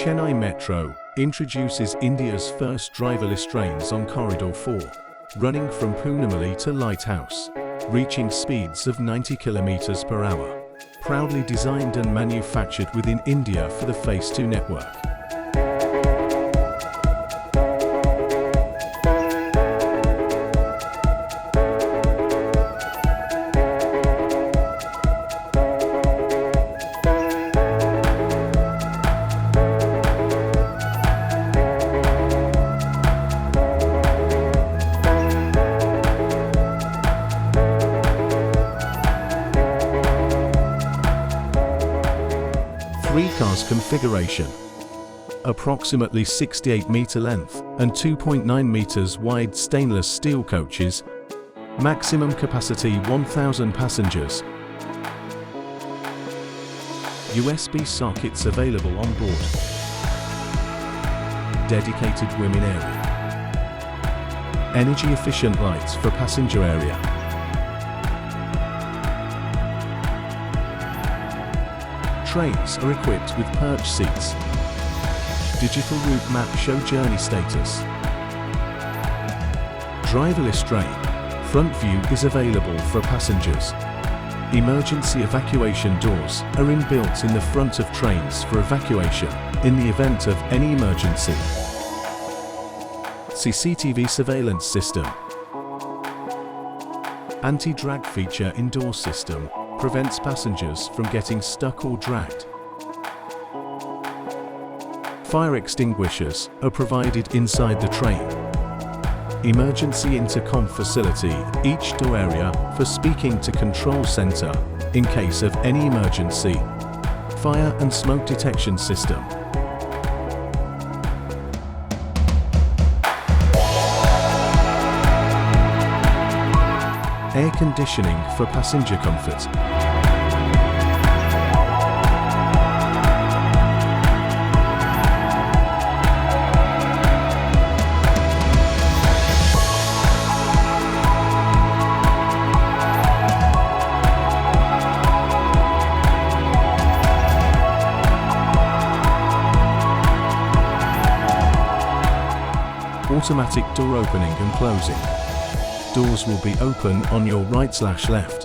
Chennai Metro introduces India's first driverless trains on Corridor 4, running from Poonamali to Lighthouse, reaching speeds of 90 km per hour. Proudly designed and manufactured within India for the Phase-2 network. Three cars configuration. Approximately 68 meter length and 2.9 meters wide stainless steel coaches. Maximum capacity 1,000 passengers. USB sockets available on board. Dedicated women area. Energy efficient lights for passenger area. Trains are equipped with perch seats. Digital route map show journey status. Driverless train. Front view is available for passengers. Emergency evacuation doors are inbuilt in the front of trains for evacuation in the event of any emergency. CCTV surveillance system. Anti-drag feature indoor system prevents passengers from getting stuck or dragged. Fire extinguishers are provided inside the train. Emergency intercom facility, each door area for speaking to control center in case of any emergency. Fire and smoke detection system. Air conditioning for passenger comfort. Automatic door opening and closing. Doors will be open on your right/left.